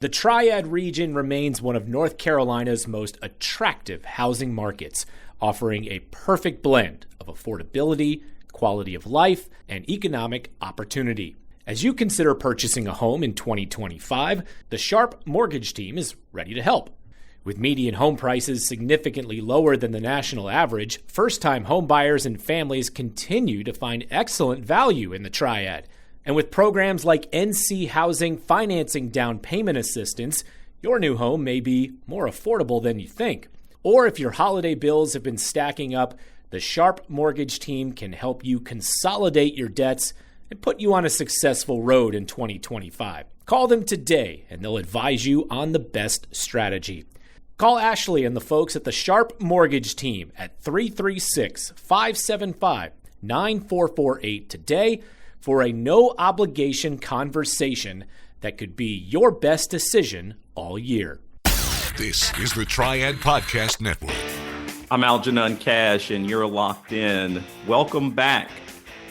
The Triad region remains one of North Carolina's most attractive housing markets, offering a perfect blend of affordability, quality of life, and economic opportunity. As you consider purchasing a home in 2025, the Sharp Mortgage Team is ready to help. With median home prices significantly lower than the national average, first-time homebuyers and families continue to find excellent value in the Triad. And with programs like NC Housing Financing Down Payment Assistance, your new home may be more affordable than you think. Or if your holiday bills have been stacking up, the Sharp Mortgage Team can help you consolidate your debts and put you on a successful road in 2025. Call them today and they'll advise you on the best strategy. Call Ashley and the folks at the Sharp Mortgage Team at 336-575-9448 today for a no-obligation conversation that could be your best decision all year. This is the Triad Podcast Network. I'm Algenon Cash, and you're locked in. Welcome back.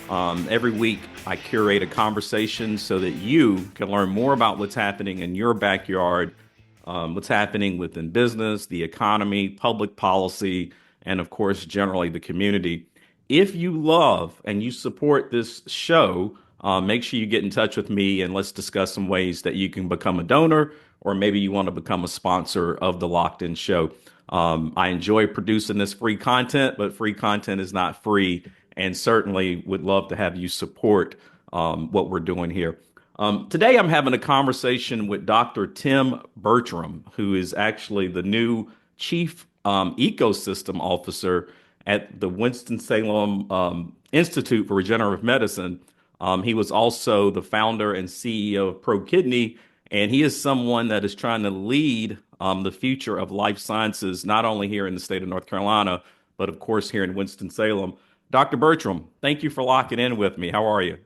Every week, I curate a conversation so that you can learn more about what's happening in your backyard, what's happening within business, the economy, public policy, and of course, generally the community. If you love and you support this show, make sure you get in touch with me and let's discuss some ways that you can become a donor, or maybe you want to become a sponsor of the Locked In Show. I enjoy producing this free content, but free content is not free, and certainly would love to have you support what we're doing here. Today, I'm having a conversation with Dr. Tim Bertram, who is actually the new Chief Ecosystem Officer at the Winston-Salem Institute for Regenerative Medicine. He was also the founder and CEO of ProKidney, and he is someone that is trying to lead the future of life sciences, not only here in the state of North Carolina, but of course here in Winston-Salem. Dr. Bertram, thank you for locking in with me. How are you?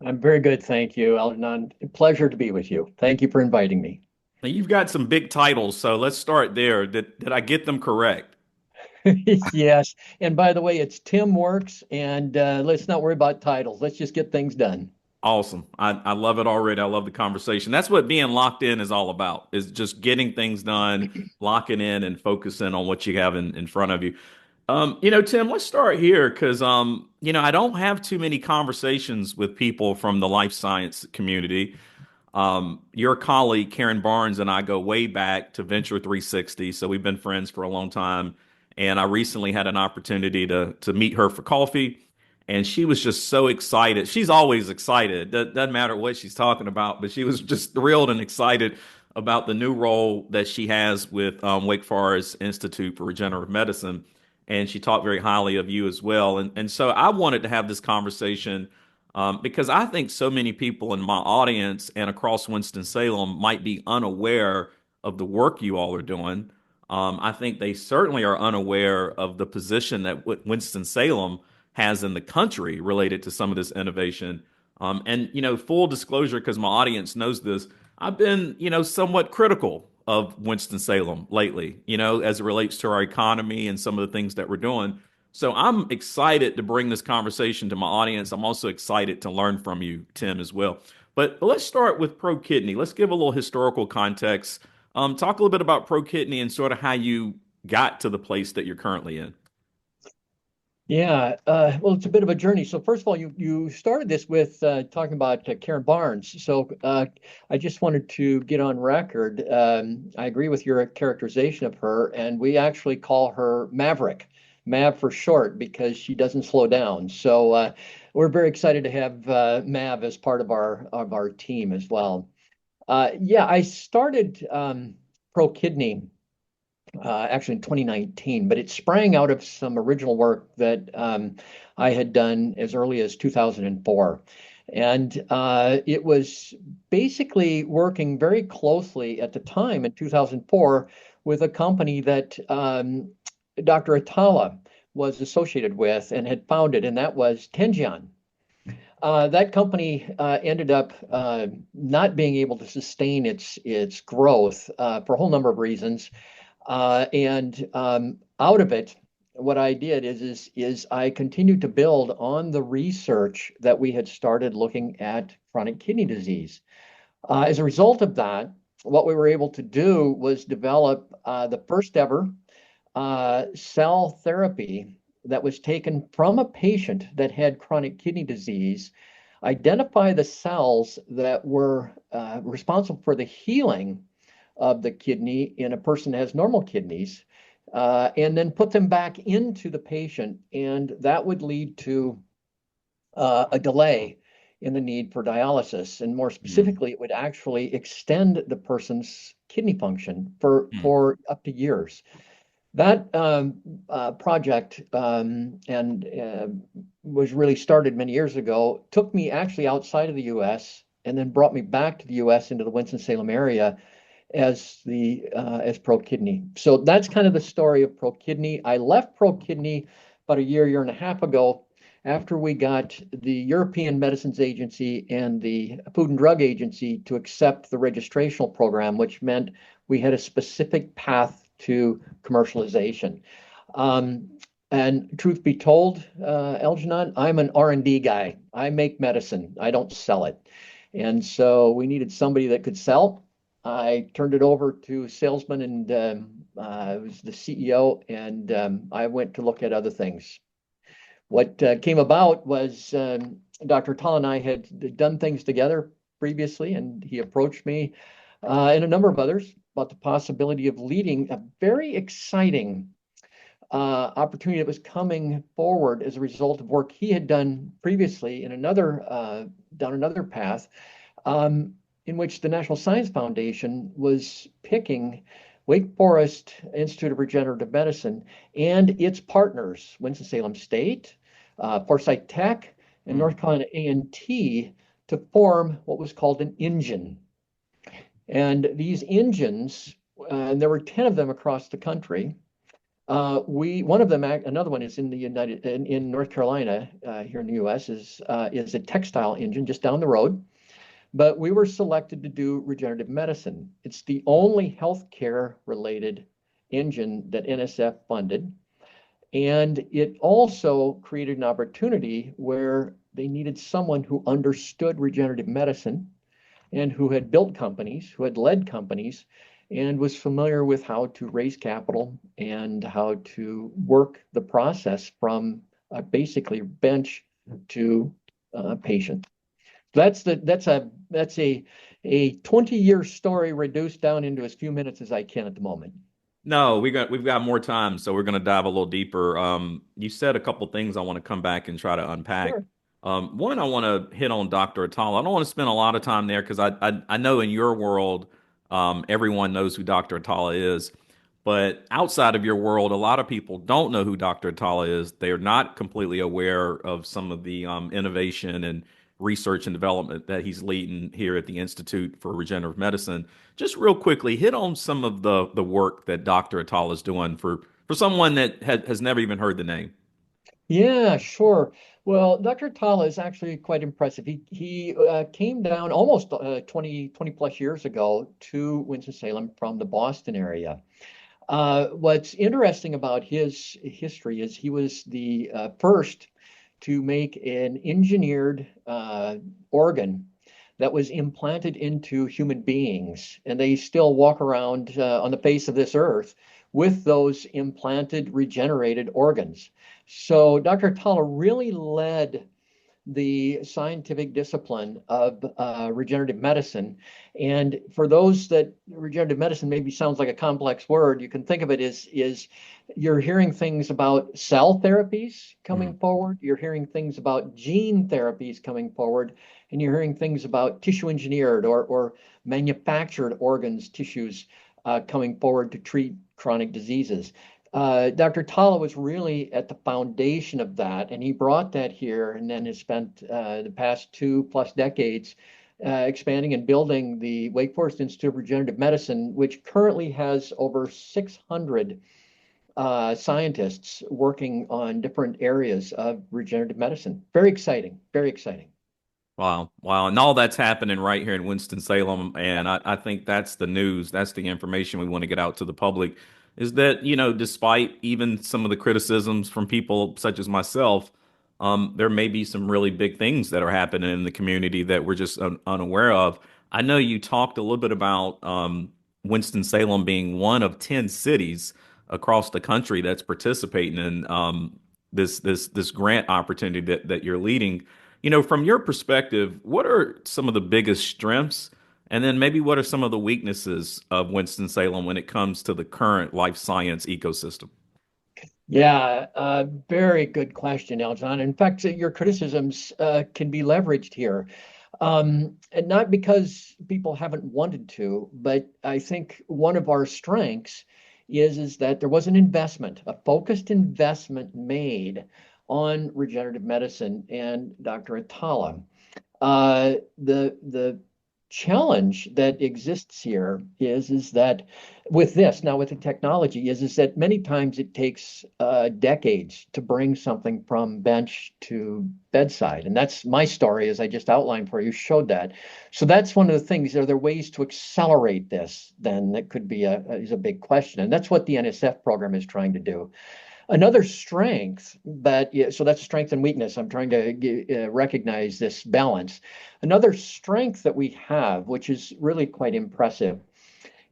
I'm very good, thank you, Algenon. Pleasure to be with you. Thank you for inviting me. Now, you've got some big titles, so let's start there. Did I get them correct? Yes. And by the way, it's Tim Works, and let's not worry about titles. Let's just get things done. Awesome. I love it already. I love the conversation. That's what being locked in is all about, is just getting things done, locking in and focusing on what you have in front of you. Tim, let's start here because, I don't have too many conversations with people from the life science community. Your colleague, Karen Barnes, and I go way back to Venture 360. So we've been friends for a long time. And I recently had an opportunity to meet her for coffee. And she was just so excited. She's always excited. Doesn't matter what she's talking about, but she was just thrilled and excited about the new role that she has with Wake Forest Institute for Regenerative Medicine. And she talked very highly of you as well. And so I wanted to have this conversation because I think so many people in my audience and across Winston-Salem might be unaware of the work you all are doing. I think they certainly are unaware of the position that Winston-Salem has in the country related to some of this innovation. Full disclosure, because my audience knows this, I've been, somewhat critical of Winston-Salem lately, as it relates to our economy and some of the things that we're doing. So I'm excited to bring this conversation to my audience. I'm also excited to learn from you, Tim, as well. But let's start with ProKidney. Let's give a little historical context. Talk a little bit about ProKidney and sort of how you got to the place that you're currently in. Yeah, well, it's a bit of a journey. So first of all, you started this with talking about Karen Barnes. So I just wanted to get on record. I agree with your characterization of her, and we actually call her Maverick, Mav for short, because she doesn't slow down. So we're very excited to have Mav as part of our team as well. I started ProKidney actually in 2019, but it sprang out of some original work that I had done as early as 2004. And it was basically working very closely at the time in 2004 with a company that Dr. Atala was associated with and had founded, and that was Tengion. That company ended up not being able to sustain its growth for a whole number of reasons. And out of it, what I did is I continued to build on the research that we had started looking at chronic kidney disease. As a result of that, what we were able to do was develop the first ever cell therapy that was taken from a patient that had chronic kidney disease, identify the cells that were responsible for the healing of the kidney in a person that has normal kidneys, and then put them back into the patient. And that would lead to a delay in the need for dialysis. And more specifically, it would actually extend the person's kidney function for up to years. That project was really started many years ago, took me actually outside of the U.S. and then brought me back to the U.S. into the Winston-Salem area as ProKidney. So that's kind of the story of ProKidney. I left ProKidney about a year and a half ago after we got the European Medicines Agency and the Food and Drug Agency to accept the registrational program, which meant we had a specific path to commercialization. And truth be told, Algenon, I'm an R&D guy. I make medicine. I don't sell it. And so we needed somebody that could sell. I turned it over to a salesman, and I was the CEO, and I went to look at other things. What came about was Dr. Atala and I had done things together previously, and he approached me and a number of others about the possibility of leading a very exciting opportunity that was coming forward as a result of work he had done previously in down another path, in which the National Science Foundation was picking Wake Forest Institute of Regenerative Medicine and its partners, Winston-Salem State, Forsyth Tech, and North Carolina A&T, to form what was called an engine. And these engines, and there were 10 of them across the country. Another one is in North Carolina, here in the U.S., is a textile engine just down the road. But we were selected to do regenerative medicine. It's the only healthcare related engine that NSF funded. And it also created an opportunity where they needed someone who understood regenerative medicine and who had built companies, who had led companies, and was familiar with how to raise capital and how to work the process from basically bench to patient. That's a 20-year story reduced down into as few minutes as I can at the moment. No, we've got more time, so we're going to dive a little deeper. You said a couple things I want to come back and try to unpack. Sure. One, I want to hit on Dr. Atala. I don't want to spend a lot of time there because I know in your world, everyone knows who Dr. Atala is. But outside of your world, a lot of people don't know who Dr. Atala is. They are not completely aware of some of the innovation and research and development that he's leading here at the Institute for Regenerative Medicine. Just real quickly, hit on some of the work that Dr. Atala is doing for someone that has never even heard the name. Yeah, sure. Well, Dr. Atala is actually quite impressive. He came down almost 20 plus years ago to Winston-Salem from the Boston area. What's interesting about his history is he was the first to make an engineered organ that was implanted into human beings. And they still walk around on the face of this earth with those implanted, regenerated organs. So Dr. Atala really led the scientific discipline of regenerative medicine. And for those that regenerative medicine maybe sounds like a complex word, you can think of it as you're hearing things about cell therapies coming forward, you're hearing things about gene therapies coming forward, and you're hearing things about tissue engineered or manufactured organs, tissues coming forward to treat chronic diseases. Dr. Atala was really at the foundation of that, and he brought that here and then has spent the past 2+ decades expanding and building the Wake Forest Institute of Regenerative Medicine, which currently has over 600 scientists working on different areas of regenerative medicine. Very exciting, very exciting. Wow. And all that's happening right here in Winston-Salem. And I think that's the news. That's the information we want to get out to the public is that, despite even some of the criticisms from people such as myself, there may be some really big things that are happening in the community that we're just unaware of. I know you talked a little bit about Winston-Salem being one of 10 cities across the country that's participating in this grant opportunity that you're leading. From your perspective, what are some of the biggest strengths, and then maybe what are some of the weaknesses of Winston-Salem when it comes to the current life science ecosystem? Yeah, very good question, Algenon. In fact, your criticisms can be leveraged here. And not because people haven't wanted to, but I think one of our strengths is that there was an investment, a focused investment made on regenerative medicine and Dr. Atala. The challenge that exists here is that with the technology is that many times it takes decades to bring something from bench to bedside. And that's my story, as I just outlined for you, showed that. So that's one of the things. Are there ways to accelerate this? Then that could be is a big question. And that's what the NSF program is trying to do. Another strength so that's strength and weakness. I'm trying to recognize this balance. Another strength that we have, which is really quite impressive,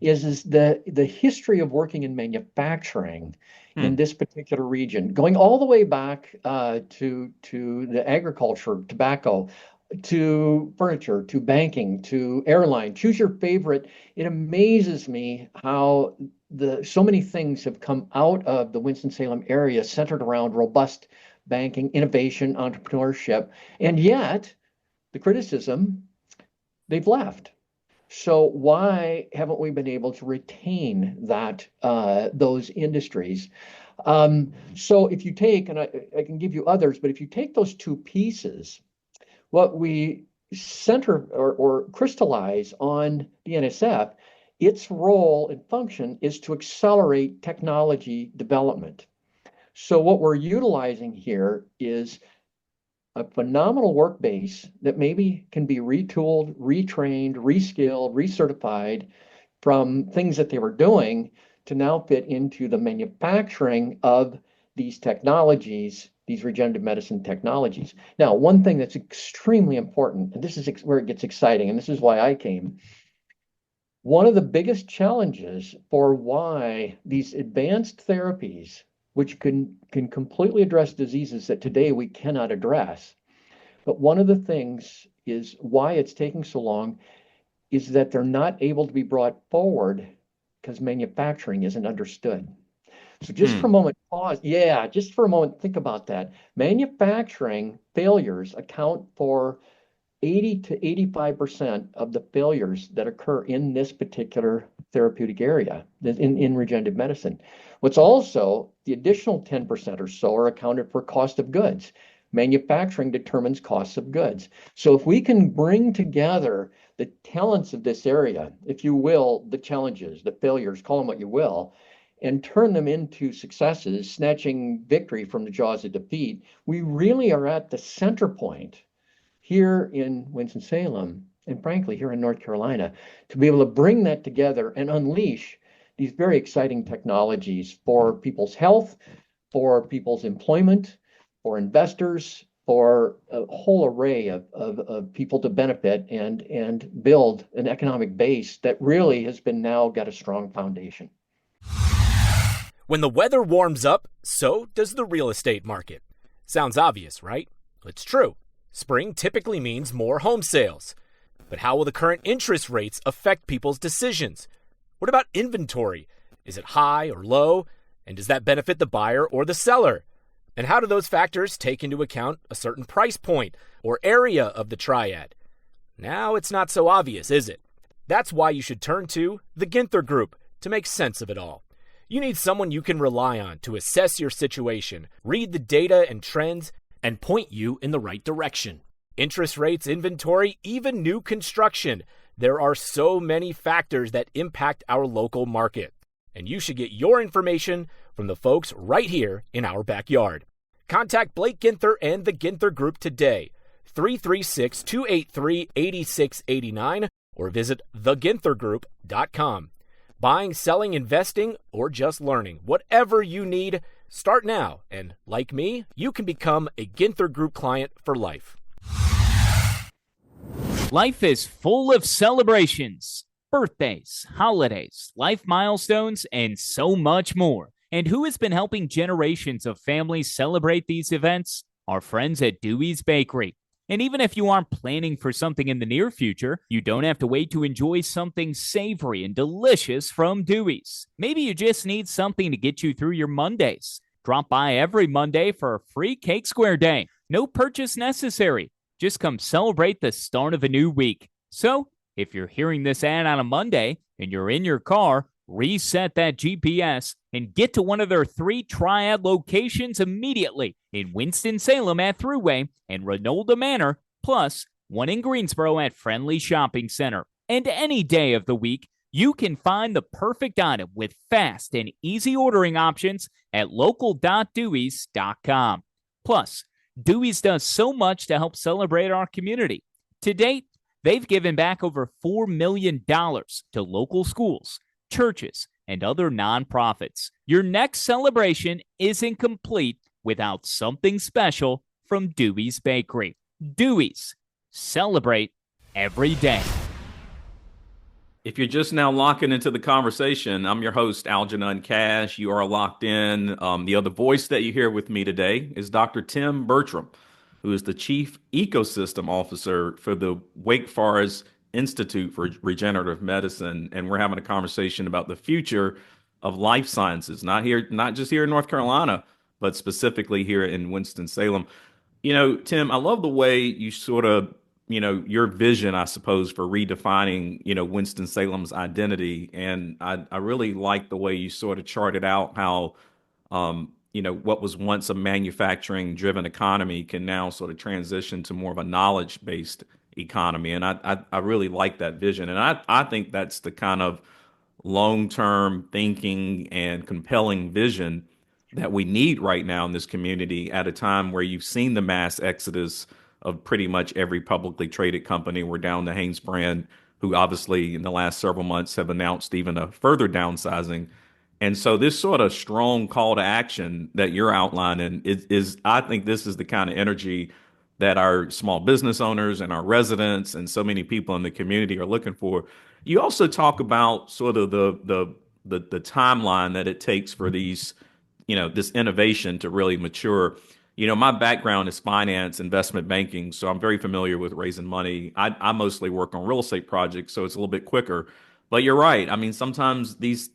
is the history of working in manufacturing in this particular region, going all the way back to the agriculture, tobacco, to furniture, to banking, to airline. Choose your favorite. It amazes me how so many things have come out of the Winston-Salem area centered around robust banking, innovation, entrepreneurship, and yet the criticism, they've left. So why haven't we been able to retain those industries? So if you take, and I can give you others, but if you take those two pieces, what we center or crystallize on the NSF, its role and function is to accelerate technology development. So what we're utilizing here is a phenomenal work base that maybe can be retooled, retrained, reskilled, recertified from things that they were doing to now fit into the manufacturing of these technologies, these regenerative medicine technologies. Now, one thing that's extremely important, and this is where it gets exciting, and this is why I came. One of the biggest challenges for why these advanced therapies, which can completely address diseases that today we cannot address, but one of the things is why it's taking so long is that they're not able to be brought forward because manufacturing isn't understood. So just for a moment, pause. Yeah, just for a moment, think about that. Manufacturing failures account for 80 to 85% of the failures that occur in this particular therapeutic area in regenerative medicine. What's also the additional 10% or so are accounted for cost of goods. Manufacturing determines costs of goods. So if we can bring together the talents of this area, if you will, the challenges, the failures, call them what you will, and turn them into successes, snatching victory from the jaws of defeat, we really are at the center point here in Winston-Salem, and frankly, here in North Carolina, to be able to bring that together and unleash these very exciting technologies for people's health, for people's employment, for investors, for a whole array of people to benefit and build an economic base that really has been now got a strong foundation. When the weather warms up, so does the real estate market. Sounds obvious, right? It's true. Spring typically means more home sales. But how will the current interest rates affect people's decisions? What about inventory? Is it high or low? And does that benefit the buyer or the seller? And how do those factors take into account a certain price point or area of the triad? Now it's not so obvious, is it? That's why you should turn to the Ginther Group to make sense of it all. You need someone you can rely on to assess your situation, read the data and trends, and point you in the right direction. Interest rates, inventory, even new construction. There are so many factors that impact our local market. And you should get your information from the folks right here in our backyard. Contact Blake Ginther and the Ginther Group today, 336-283-8689, or visit theginthergroup.com. Buying, selling, investing, or just learning, whatever you need, start now, and like me, you can become a Ginther Group client for life. Life is full of celebrations, birthdays, holidays, life milestones, and so much more. And who has been helping generations of families celebrate these events? Our friends at Dewey's Bakery. And even if you aren't planning for something in the near future, you don't have to wait to enjoy something savory and delicious from Dewey's. Maybe you just need something to get you through your Mondays. Drop by every Monday for a free Cake Square Day. No purchase necessary. Just come celebrate the start of a new week. So, if you're hearing this ad on a Monday and you're in your car, reset that GPS and get to one of their 3 Triad locations immediately in Winston-Salem at Thruway and Renolda Manor, plus one in Greensboro at Friendly Shopping Center. And any day of the week, you can find the perfect item with fast and easy ordering options at local.deweys.com. Plus, Dewey's does so much to help celebrate our community. To date, they've given back over $4 million to local schools, churches, and other nonprofits. Your next celebration isn't complete without something special from Dewey's Bakery. Dewey's. Celebrate every day. If you're just now locking into the conversation, I'm your host, Algenon Cash. You are locked in. The other voice that you hear with me today is Dr. Tim Bertram, who is the Chief Ecosystem Officer for the Wake Forest Institute for Regenerative Medicine. And we're having a conversation about the future of life sciences, not just here in North Carolina, but specifically here in Winston-Salem. You know, Tim, I love the way you sort of, your vision, I suppose, for redefining, Winston-Salem's identity. And I really like the way you sort of charted out how, what was once a manufacturing driven economy can now sort of transition to more of a knowledge based economy. And I really like that vision. And I think that's the kind of long term thinking and compelling vision that we need right now in this community at a time where you've seen the mass exodus of pretty much every publicly traded company. We're down to Hanesbrand, who obviously in the last several months have announced even a further downsizing. And so this sort of strong call to action that you're outlining is I think this is the kind of energy that our small business owners and our residents and so many people in the community are looking for. You also talk about sort of the timeline that it takes for these, this innovation to really mature. My background is finance, investment banking, so I'm very familiar with raising money. I mostly work on real estate projects, so it's a little bit quicker. But you're right. I mean, sometimes this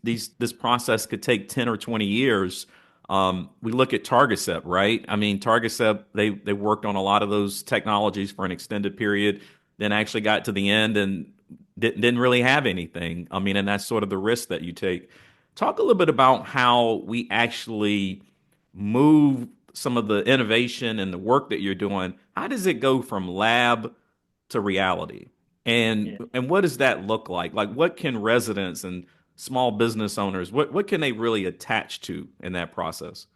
process could take 10 or 20 years. We look at Target, right? I mean, Target, they worked on a lot of those technologies for an extended period, then actually got to the end and didn't really have anything. I mean, and that's sort of the risk that you take. Talk a little bit about how we actually move some of the innovation and the work that you're doing. How does it go from lab to reality? And what does that look like? Like, what can residents and small business owners, what can they really attach to in that process?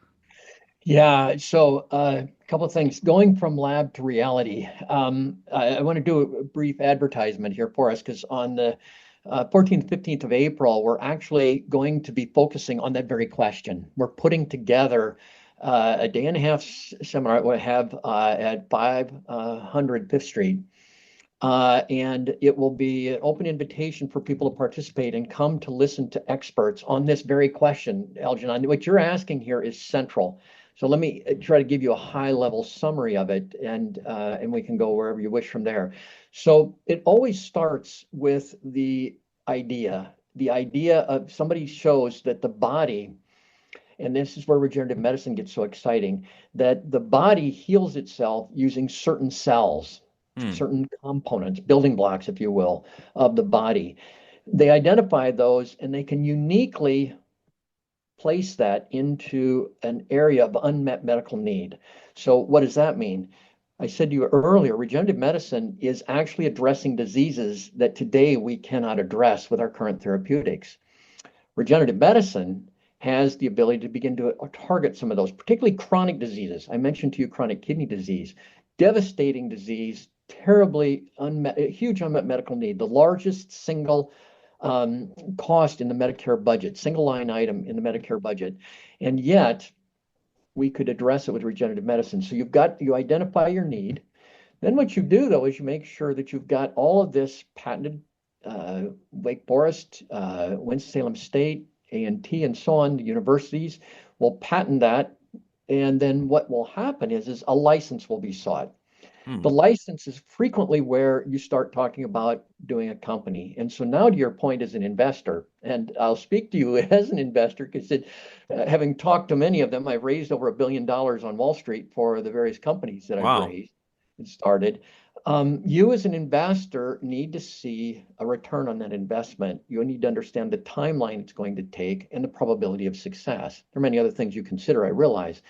Yeah, so a couple of things. Going from lab to reality. I want to do a brief advertisement here for us because on the 14th, 15th of April, we're actually going to be focusing on that very question. We're putting together a day and a half seminar we have at 500 Fifth Street. And it will be an open invitation for people to participate and come to listen to experts on this very question, Algenon. What you're asking here is central. So let me try to give you a high-level summary of it, and we can go wherever you wish from there. So it always starts with the idea of somebody shows that the body, and this is where regenerative medicine gets so exciting, that the body heals itself using certain cells, certain components, building blocks, if you will, of the body. They identify those and they can uniquely place that into an area of unmet medical need. So what does that mean? I said to you earlier, regenerative medicine is actually addressing diseases that today we cannot address with our current therapeutics. Regenerative medicine has the ability to begin to target some of those, particularly chronic diseases. I mentioned to you chronic kidney disease, devastating disease, terribly huge unmet medical need, the largest single cost in the Medicare budget, single line item in the Medicare budget. And yet we could address it with regenerative medicine. So you identify your need. Then what you do, though, is you make sure that you've got all of this patented, Wake Forest, Winston-Salem State, A&T, and so on. The universities will patent that. And then what will happen is a license will be sought. The license is frequently where you start talking about doing a company. And so now to your point as an investor, and I'll speak to you as an investor because having talked to many of them, I've raised over $1 billion on Wall Street for the various companies that I've raised and started. You as an investor need to see a return on that investment. You need to understand the timeline it's going to take and the probability of success. There are many other things you consider, I realize.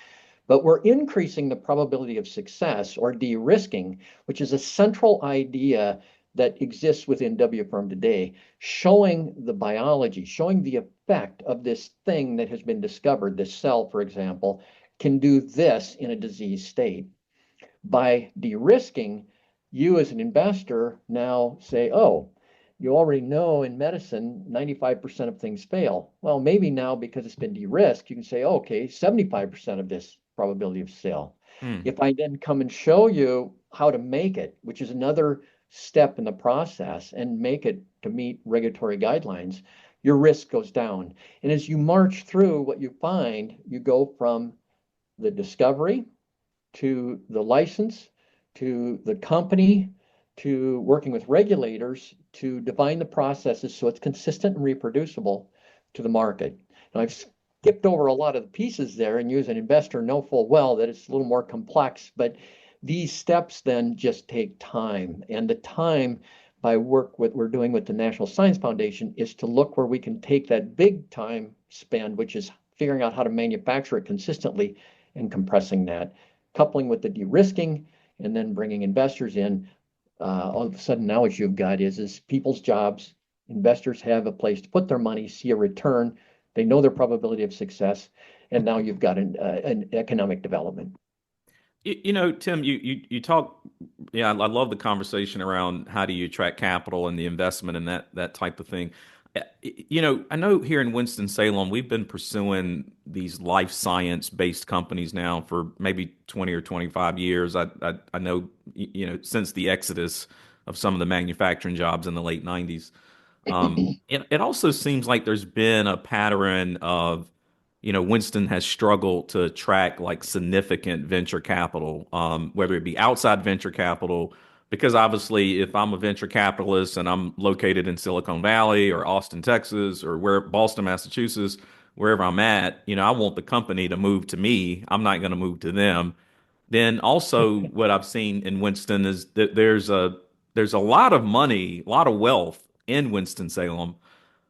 But we're increasing the probability of success or de-risking, which is a central idea that exists within WFIRM today, showing the biology, showing the effect of this thing that has been discovered, this cell, for example, can do this in a disease state. By de-risking, you as an investor now say, oh, you already know in medicine, 95% of things fail. Well, maybe now because it's been de-risked, you can say, oh, okay, 75% of this probability of sale. If I then come and show you how to make it, which is another step in the process, and make it to meet regulatory guidelines, your risk goes down. And as you march through, what you find, you go from the discovery to the license to the company to working with regulators to define the processes so it's consistent and reproducible to the market. Now, I've skipped over a lot of the pieces there, and you as an investor know full well that it's a little more complex, but these steps then just take time. And the time by work what we're doing with the National Science Foundation is to look where we can take that big time spend, which is figuring out how to manufacture it consistently and compressing that, coupling with the de-risking and then bringing investors in. All of a sudden now what you've got is people's jobs. Investors have a place to put their money, see a return. They know their probability of success, and now you've got an economic development. You know, Tim, you talk. Yeah, I love the conversation around how do you attract capital and the investment and that type of thing. You know, I know here in Winston-Salem, we've been pursuing these life science-based companies now for maybe 20 or 25 years. I know, you know, since the exodus of some of the manufacturing jobs in the late 90s. It also seems like there's been a pattern of, you know, Winston has struggled to attract like significant venture capital, whether it be outside venture capital, because obviously if I'm a venture capitalist and I'm located in Silicon Valley or Austin, Texas, or Boston, Massachusetts, wherever I'm at, you know, I want the company to move to me. I'm not going to move to them. Then also what I've seen in Winston is that there's a lot of money, a lot of wealth in Winston-Salem.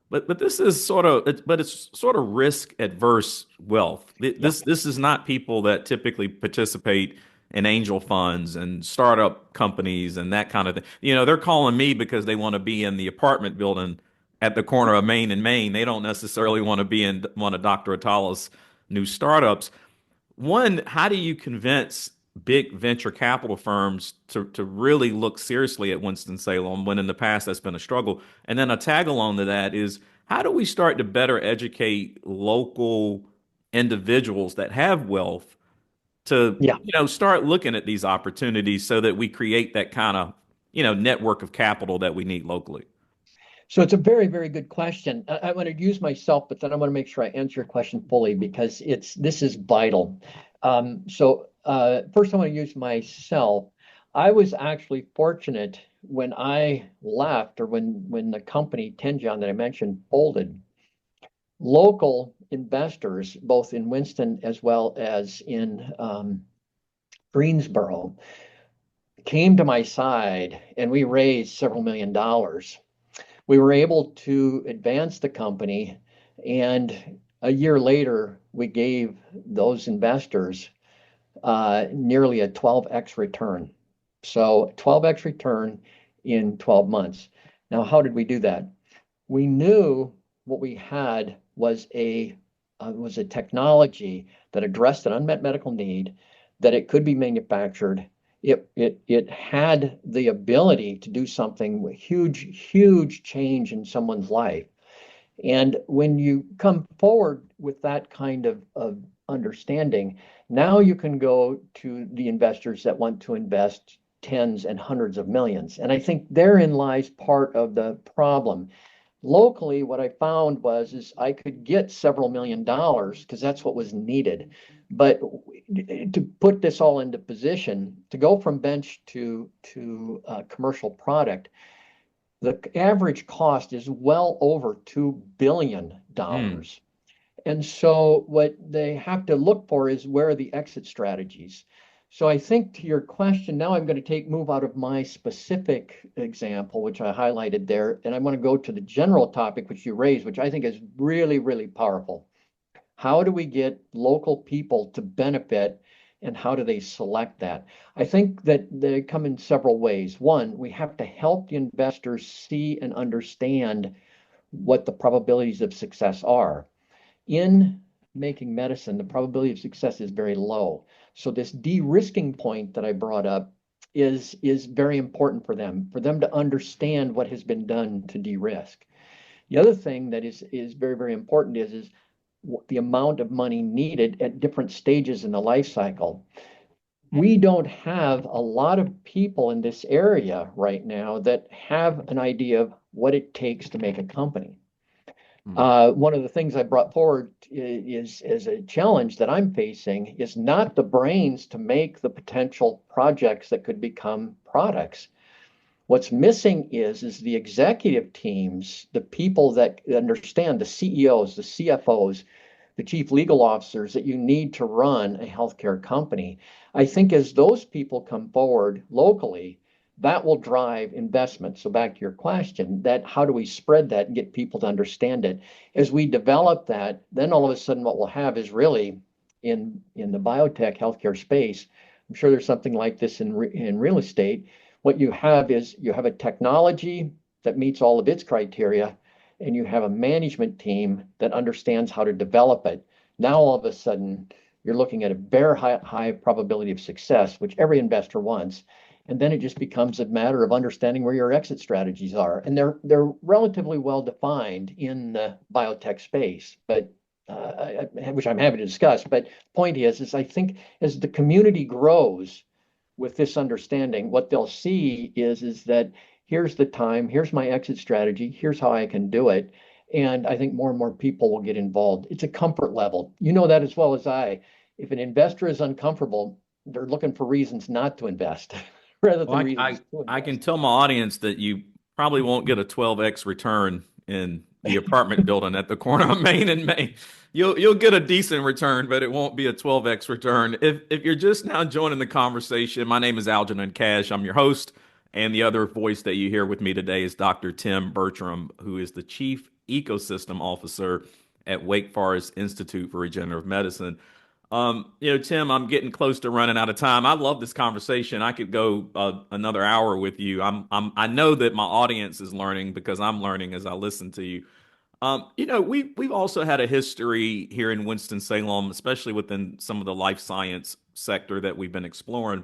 But this is sort of it's sort of risk adverse wealth. This is not people that typically participate in angel funds and startup companies and that kind of thing. You know, they're calling me because they want to be in the apartment building at the corner of Main and Main. They don't necessarily want to be in one of Dr. Atala's new startups. One, how do you convince big venture capital firms to really look seriously at Winston-Salem when in the past that's been a struggle? And then a tag along to that is, how do we start to better educate local individuals that have wealth to, you know, start looking at these opportunities so that we create that kind of, you know, network of capital that we need locally? So it's a very, very good question. I want to use myself, but then I want to make sure I answer your question fully because this is vital. First I want to use myself. I was actually fortunate when I left, or when the company Tenjon that I mentioned folded. Local investors, both in Winston as well as in Greensboro, came to my side, and we raised several $1 million. We were able to advance the company, and a year later, we gave those investors nearly a 12x return. So 12x return in 12 months. Now, how did we do that? We knew what we had was a technology that addressed an unmet medical need, that it could be manufactured. It had the ability to do something huge change in someone's life. And when you come forward with that kind of understanding, now you can go to the investors that want to invest tens and hundreds of millions. And I think therein lies part of the problem. Locally, what I found is I could get several $1,000,000 because that's what was needed. But to put this all into position, to go from bench to commercial product, the average cost is well over $2 billion. And so what they have to look for is where are the exit strategies. So I think to your question, now I'm going to move out of my specific example, which I highlighted there, and I'm going to go to the general topic which you raised, which I think is really, really powerful. How do we get local people to benefit, and how do they select that? I think that they come in several ways. One, we have to help the investors see and understand what the probabilities of success are. In making medicine, the probability of success is very low. So this de-risking point that I brought up is very important for them to understand what has been done to de-risk. The other thing that is very, very important is the amount of money needed at different stages in the life cycle. We don't have a lot of people in this area right now that have an idea of what it takes to make a company. One of the things I brought forward is a challenge that I'm facing is not the brains to make the potential projects that could become products. What's missing is the executive teams, the people that understand, the CEOs, the CFOs, the chief legal officers that you need to run a healthcare company. I think as those people come forward locally, that will drive investment. So back to your question, that how do we spread that and get people to understand it? As we develop that, then all of a sudden what we'll have is really in the biotech healthcare space. I'm sure there's something like this in real estate. What you have is you have a technology that meets all of its criteria, and you have a management team that understands how to develop it. Now all of a sudden you're looking at a very high probability of success, which every investor wants. And then it just becomes a matter of understanding where your exit strategies are. And they're relatively well defined in the biotech space, but which I'm happy to discuss. But the point is I think as the community grows with this understanding, what they'll see is that here's the time, here's my exit strategy, here's how I can do it. And I think more and more people will get involved. It's a comfort level. You know that as well as I. If an investor is uncomfortable, they're looking for reasons not to invest. Rather than reasons to invest. I can tell my audience that you probably won't get a 12x return in the apartment building at the corner of Main and Main. You'll get a decent return, but it won't be a 12x return. If you're just now joining the conversation, my name is Algenon Cash. I'm your host, and the other voice that you hear with me today is Dr. Tim Bertram, who is the Chief Ecosystem Officer at Wake Forest Institute for Regenerative Medicine. Tim, I'm getting close to running out of time. I love this conversation. I could go another hour with you. I know that my audience is learning because I'm learning as I listen to you. We've also had a history here in Winston-Salem, especially within some of the life science sector that we've been exploring,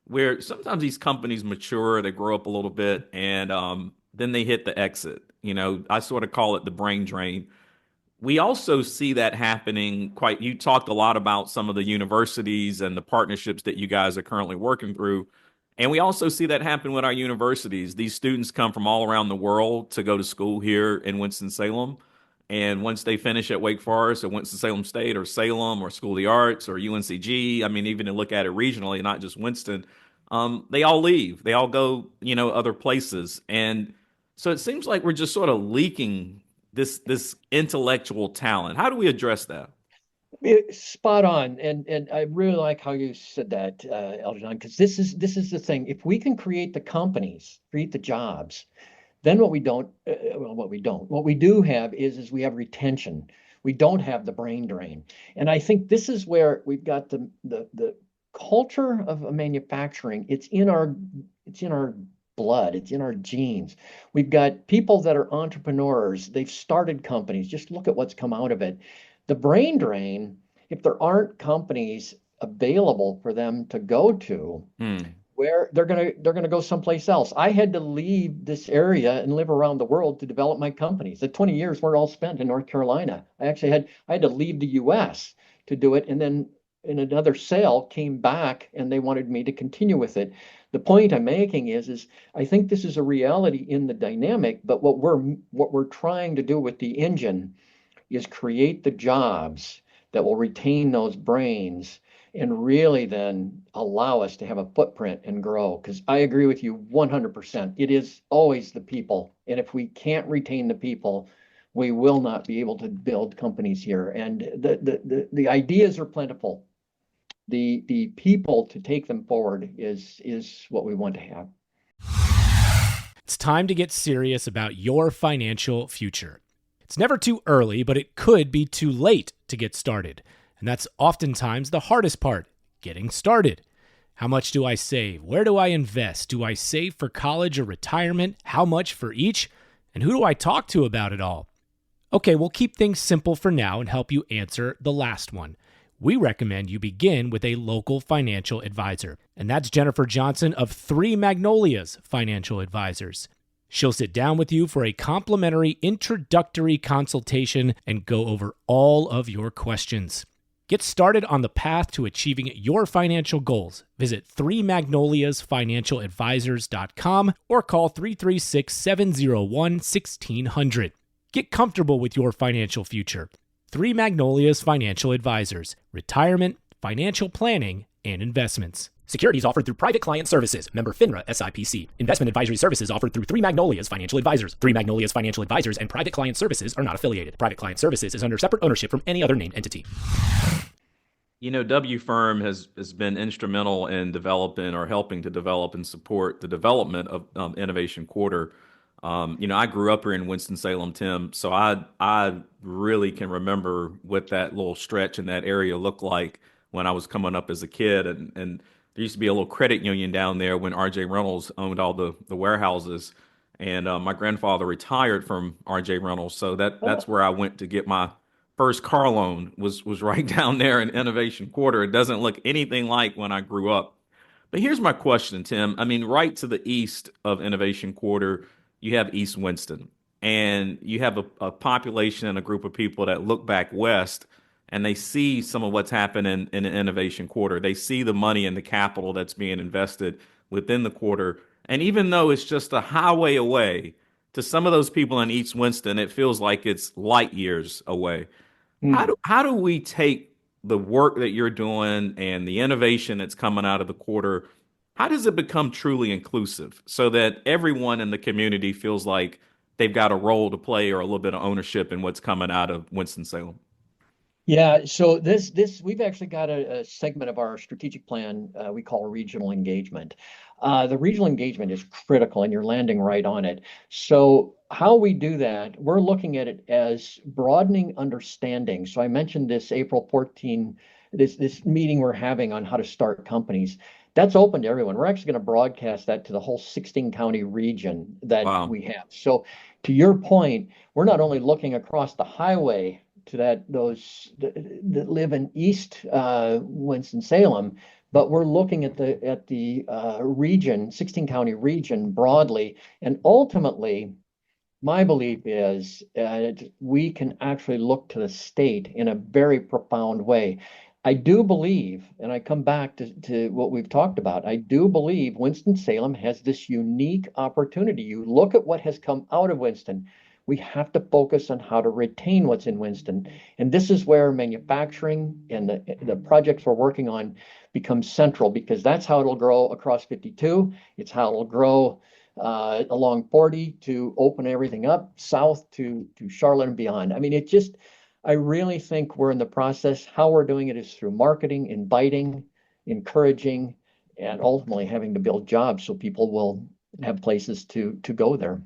where sometimes these companies mature, they grow up a little bit, and then they hit the exit. I sort of call it the brain drain. We also see that happening you talked a lot about some of the universities and the partnerships that you guys are currently working through. And we also see that happen with our universities. These students come from all around the world to go to school here in Winston-Salem. And once they finish at Wake Forest or Winston-Salem State or Salem or School of the Arts or UNCG, I mean, even to look at it regionally, not just Winston, they all leave. They all go, other places. And so it seems like we're just sort of leaking this intellectual talent. How do we address that? Spot on, and I really like how you said that, Algenon, because this is the thing. If we can create the companies, create the jobs, then what we do have is we have retention. We don't have the brain drain, and I think this is where we've got the culture of manufacturing. It's in our blood. It's in our genes. We've got people that are entrepreneurs. They've started companies. Just look at what's come out of it. The brain drain, if there aren't companies available for them to go to, where they're gonna go someplace else. I had to leave this area and live around the world to develop my companies. The 20 years were all spent in North Carolina. I had to leave the U.S. to do it, and then in another sale came back and they wanted me to continue with it. the point I'm making is I think this is a reality in the dynamic, but what we're trying to do with the engine is create the jobs that will retain those brains and really then allow us to have a footprint and grow. Because I agree with you 100%. It is always the people. And if we can't retain the people, we will not be able to build companies here. And the ideas are plentiful. The people to take them forward is what we want to have. It's time to get serious about your financial future. It's never too early, but it could be too late to get started. And that's oftentimes the hardest part, getting started. How much do I save? Where do I invest? Do I save for college or retirement? How much for each? And who do I talk to about it all? Okay, we'll keep things simple for now and help you answer the last one. We recommend you begin with a local financial advisor. And that's Jennifer Johnson of Three Magnolias Financial Advisors. She'll sit down with you for a complimentary introductory consultation and go over all of your questions. Get started on the path to achieving your financial goals. Visit threemagnoliasfinancialadvisors.com or call 336-701-1600. Get comfortable with your financial future. Three Magnolias Financial Advisors. Retirement, financial planning, and investments. Securities offered through Private Client Services. Member FINRA SIPC. Investment advisory services offered through Three Magnolias Financial Advisors. Three Magnolias Financial Advisors and Private Client Services are not affiliated. Private Client Services is under separate ownership from any other named entity. W Firm has been instrumental in developing or helping to develop and support the development of Innovation Quarter. I grew up here in Winston-Salem, Tim, so I really can remember what that little stretch in that area looked like when I was coming up as a kid. And there used to be a little credit union down there when R.J. Reynolds owned all the warehouses. And my grandfather retired from R.J. Reynolds, so that's where I went to get my first car loan was right down there in Innovation Quarter. It doesn't look anything like when I grew up. But here's my question, Tim. I mean, right to the east of Innovation Quarter, you have East Winston, and you have a population and a group of people that look back west and they see some of what's happening in the Innovation Quarter. They see the money and the capital that's being invested within the quarter. And even though it's just a highway away, to some of those people in East Winston, it feels like it's light years away. How do we take the work that you're doing and the innovation that's coming out of the quarter? How does it become truly inclusive so that everyone in the community feels like they've got a role to play or a little bit of ownership in what's coming out of Winston-Salem? Yeah, so this we've actually got a segment of our strategic plan we call regional engagement. The regional engagement is critical, and you're landing right on it. So how we do that, we're looking at it as broadening understanding. So I mentioned this April 14, this meeting we're having on how to start companies. That's open to everyone. We're actually going to broadcast that to the whole 16 county region that we have. So to your point, we're not only looking across the highway to those that live in East Winston-Salem, but we're looking at the region, 16 county region broadly, and ultimately, my belief is we can actually look to the state in a very profound way. I do believe, and I come back to what we've talked about, I do believe Winston-Salem has this unique opportunity. You look at what has come out of Winston. We have to focus on how to retain what's in Winston. And this is where manufacturing and the projects we're working on become central, because that's how it'll grow across 52. It's how it'll grow along 40 to open everything up south to Charlotte and beyond. I mean, I really think we're in the process. How we're doing it is through marketing, inviting, encouraging, and ultimately having to build jobs so people will have places to go there.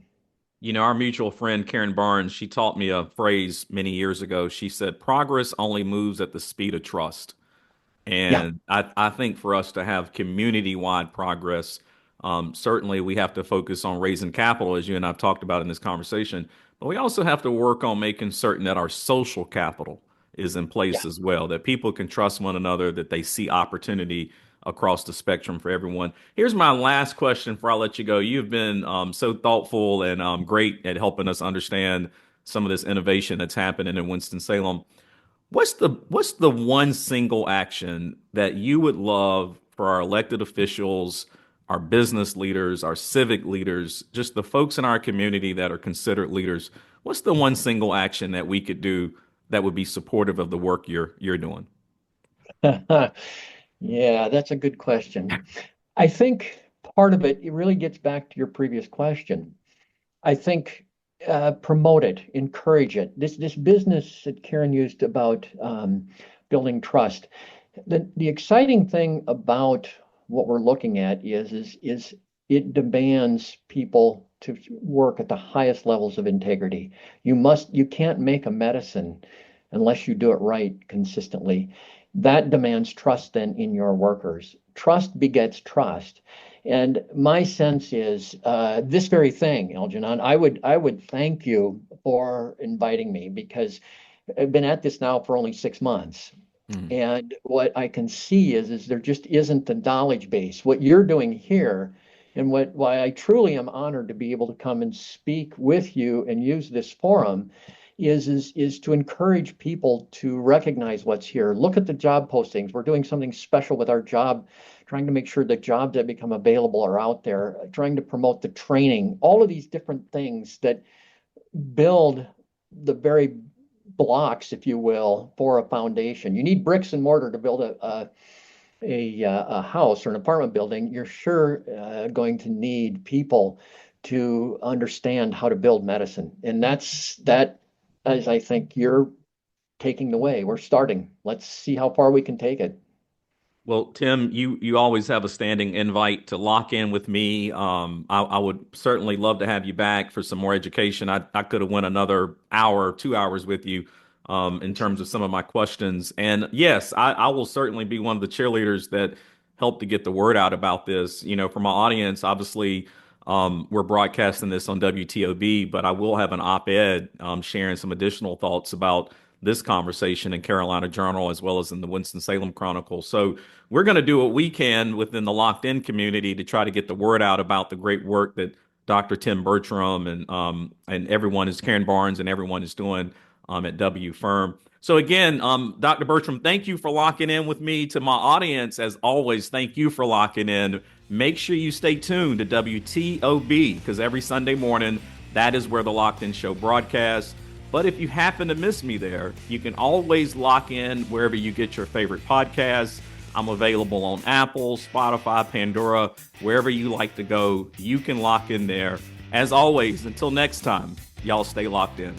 Our mutual friend, Karen Barnes, she taught me a phrase many years ago. She said, progress only moves at the speed of trust. And I think for us to have community-wide progress, certainly we have to focus on raising capital, as you and I've talked about in this conversation, but we also have to work on making certain that our social capital is in place as well, that people can trust one another, that they see opportunity across the spectrum for everyone. Here's my last question before I let you go. You've been so thoughtful and great at helping us understand some of this innovation that's happening in Winston-Salem. What's the one single action that you would love for our elected officials, our business leaders, our civic leaders, just the folks in our community that are considered leaders, what's the one single action that we could do that would be supportive of the work you're doing? Yeah, that's a good question. I think part of it really gets back to your previous question. I think promote it, encourage it. This business that Karen used about building trust. The exciting thing about what we're looking at is it demands people to work at the highest levels of integrity. You can't make a medicine unless you do it right consistently. That demands trust then in your workers. Trust begets trust. And my sense is this very thing, Algenon. I would thank you for inviting me, because I've been at this now for only 6 months. And what I can see is there just isn't the knowledge base. What you're doing here, and why I truly am honored to be able to come and speak with you and use this forum, is to encourage people to recognize what's here. Look at the job postings. We're doing something special with our job, trying to make sure the jobs that become available are out there, trying to promote the training, all of these different things that build the very blocks, if you will, for a foundation. You need bricks and mortar to build a house or an apartment building. You're sure going to need people to understand how to build medicine. And that, as I think you're taking the way. We're starting. Let's see how far we can take it. Well, Tim, you always have a standing invite to lock in with me. I would certainly love to have you back for some more education. I could have went another hour, 2 hours with you in terms of some of my questions. And yes, I will certainly be one of the cheerleaders that help to get the word out about this. You know, for my audience, obviously, we're broadcasting this on WTOB, but I will have an op-ed sharing some additional thoughts about this conversation in Carolina Journal as well as in the Winston-Salem Chronicle. So we're going to do what we can within the Locked In community to try to get the word out about the great work that Dr. Tim Bertram and everyone is, Karen Barnes and everyone is doing at W Firm. So again, Dr. Bertram, thank you for locking in with me. To my audience, as always, thank you for locking in. Make sure you stay tuned to WTOB, because every Sunday morning, that is where the Locked In Show broadcasts. But if you happen to miss me there, you can always lock in wherever you get your favorite podcasts. I'm available on Apple, Spotify, Pandora, wherever you like to go. You can lock in there. As always, until next time, y'all stay locked in.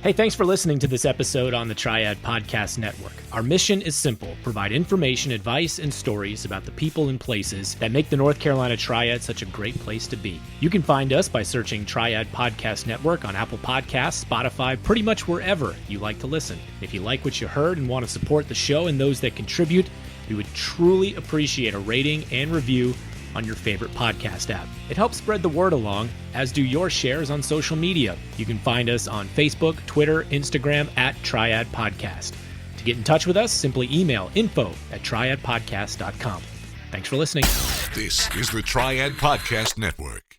Hey, thanks for listening to this episode on the Triad Podcast Network. Our mission is simple: provide information, advice, and stories about the people and places that make the North Carolina Triad such a great place to be. You can find us by searching Triad Podcast Network on Apple Podcasts, Spotify, pretty much wherever you like to listen. If you like what you heard and want to support the show and those that contribute, we would truly appreciate a rating and review on your favorite podcast app. It helps spread the word along, as do your shares on social media. You can find us on Facebook, Twitter, Instagram at Triad Podcast. To get in touch with us, simply email info@triadpodcast.com. Thanks for listening. This is the Triad Podcast Network.